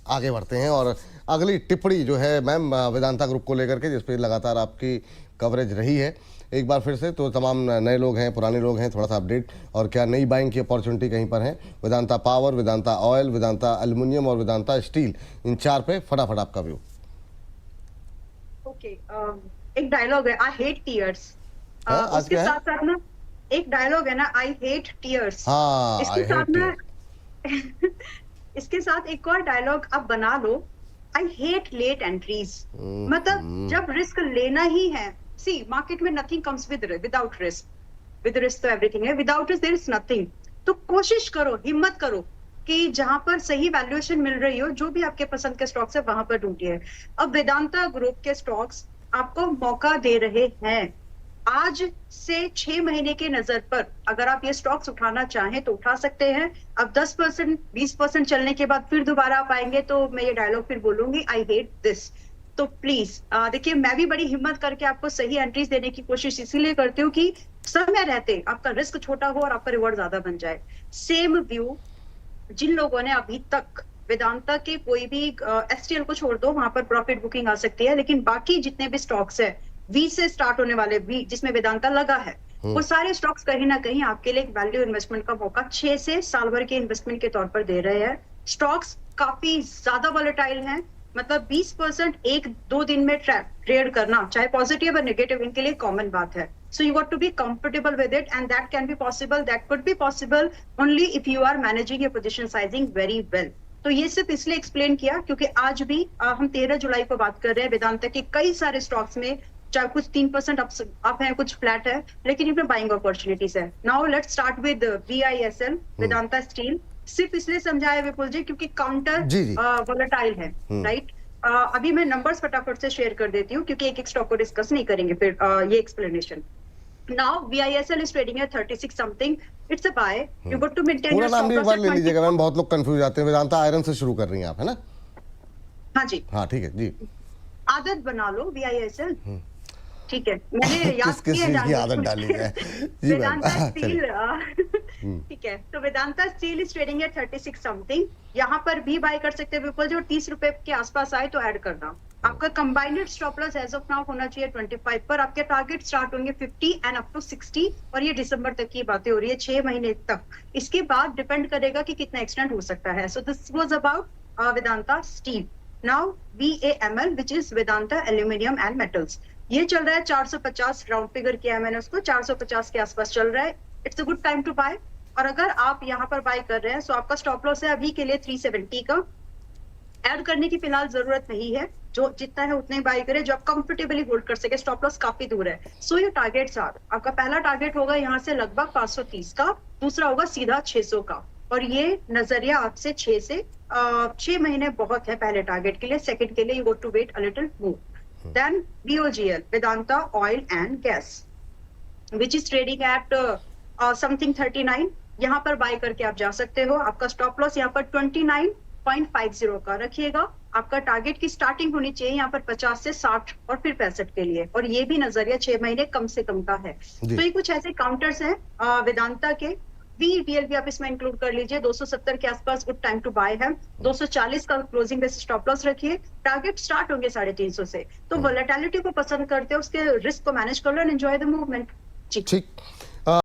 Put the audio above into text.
आगे बढ़ते हैं और अगली टिप्पणी जो है मैम वेदांता ग्रुप को लेकर के, जिस पे लगातार आपकी कवरेज रही है, एक बार फिर से तो तमाम नए लोग हैं, पुराने लोग हैं, थोड़ा सा अपडेट और क्या नई बाइंग की अपॉर्चुनिटी कहीं पर है? Vedanta power, Vedanta oil, Vedanta aluminium और वेदांता स्टील, इन 4 पे फटाफट आपका व्यू। ओके, एक डायलॉग है, आई हेट टीयर्स। आज उसके क्या है? साथ साथ ना एक डायलॉग है ना, आई हेट टीयर्स। हाँ, इसके आई साथ हेट ना टीयर्स। इसके साथ एक और डायलॉग आप बना लो, आई हेट लेट एंट्रीज। मतलब जब रिस्क लेना ही है, सी मार्केट में nothing comes without risk. With risk तो एवरीथिंग है, without risk there is nothing. तो कोशिश करो, हिम्मत करो कि जहां पर सही वैल्यूएशन मिल रही हो, जो भी आपके पसंद के स्टॉक्स है वहां पर ढूंढिए। अब वेदांता ग्रुप के स्टॉक्स आपको मौका दे रहे हैं। आज से 6 महीने के नजर पर अगर आप ये स्टॉक्स उठाना चाहें तो उठा सकते हैं। अब 10% 20% चलने के बाद फिर दोबारा आप आएंगे तो मैं ये डायलॉग फिर बोलूंगी, आई हेट दिस। तो प्लीज देखिए, मैं भी बड़ी हिम्मत करके आपको सही एंट्रीज देने की कोशिश इसीलिए करती हूँ कि समय रहते आपका रिस्क छोटा हो और आपका रिवॉर्ड ज्यादा बन जाए। सेम व्यू जिन लोगों ने अभी तक वेदांता के कोई भी एसटीएल को छोड़ दो, वहां पर प्रॉफिट बुकिंग आ सकती है, लेकिन बाकी जितने भी स्टॉक्स है वी से स्टार्ट होने वाले, वी जिसमें वेदांता लगा है, वो सारे स्टॉक्स कहीं ना कहीं आपके लिए एक वैल्यू इन्वेस्टमेंट का मौका 6 से साल भर के इन्वेस्टमेंट के तौर पर दे रहे हैं। स्टॉक्स काफी ज्यादा वॉलेटाइल हैं, मतलब 20% एक दो दिन में ट्रेड करना, चाहे पॉजिटिव और नेगेटिव, इनके लिए कॉमन बात है। So you got to be comfortable with it, and that can be possible, that could be possible only if you are managing your position sizing very well. तो ये सिर्फ इसलिए एक्सप्लेन किया क्योंकि आज भी हम 13 जुलाई को बात कर रहे हैं, वेदांता के कई सारे स्टॉक्स में चाहे कुछ 3% अप है, कुछ फ्लैट है, लेकिन इनमें बाइंग अपॉर्चुनिटीज है। Now let's start with VISL, Vedanta steel. सिर्फ इसलिए समझाया विपुल जी क्योंकि काउंटर वॉलेटाइल है, राइट? अभी मैं नंबर्स फटाफट से शेयर कर देती हूँ क्योंकि एक एक स्टॉक को डिस्कस नहीं करेंगे फिर ये explanation. Now VISL is trading at 36 something. It's a buy. You got to maintain पूरा your नाम stop भी एक loss बार at ले 20. लीजिएगा मैम, बहुत लोग कंफ्यूज आते हैं। वेदांता आयरन से शुरू कर रही हैं आप, है ना? हाँ जी, हाँ ठीक है जी। आदत बना लो VISL, ठीक है? मैंने याद किस किया चीज की आदत डाली है जी मैम? वेदांता स्टील, ठीक है? तो Vedanta steel is trading eight 36 something. यहाँ पर भी बाय कर सकते हैं विपुल जी, और 30 रुपए के आसपास आए तो ऐड करना। आपका combined stop loss as of now होना चाहिए 25 पर। आपके टारगेट स्टार्ट होंगे 50 एंड अप टू 60, और ये दिसंबर तक की बातें हो रही है, 6 महीने तक। इसके बाद डिपेंड करेगा कि कितना एक्सटेंड हो सकता है। So this was about Vedanta steel. Now VAML which is Vedanta aluminium and metals. ये चल रहा है 450, राउंड फिगर किया है मैंने उसको, 450 के आसपास चल रहा है। It's a good time to buy. और अगर आप यहाँ पर बाय कर रहे हैं तो आपका स्टॉप लॉस है अभी के लिए 370 का। ऐड करने की फिलहाल जरूरत नहीं है, जो जितना है उतने बाय करें जो आप कंफर्टेबली होल्ड कर सके। स्टॉप लॉस काफी दूर है। सो योर टारगेट्स आर, आपका पहला टारगेट होगा यहाँ से लगभग 530 का, दूसरा होगा सीधा 600 का, और ये नजरिया आपसे 6 महीने बहुत है पहले टारगेट के लिए। सेकंड के लिए you go to wait a little more. Then VOGL, Vedanta oil and gas, which is trading at something 39। यहाँ पर बाय करके आप जा सकते हो। आपका स्टॉप लॉस यहाँ पर 29.50 का रखिएगा। आपका टारगेट की स्टार्टिंग होनी चाहिए यहाँ पर 50 से 60 और फिर 65 के लिए, और ये भी नजरिया 6 महीने कम से कम का है। तो ये कुछ ऐसे काउंटर्स हैं वेदांता के। VBL भी आप इसमें इंक्लूड कर लीजिए, 270 के आसपास गुड टाइम टू बाय है। 240 का क्लोजिंग बेस स्टॉप लॉस रखिए। टारगेट स्टार्ट होंगे 350 से। तो वोलेटिलिटी को पसंद करते हो, उसके रिस्क को मैनेज कर लो एंड एंजॉय द मूवमेंट। ठीक।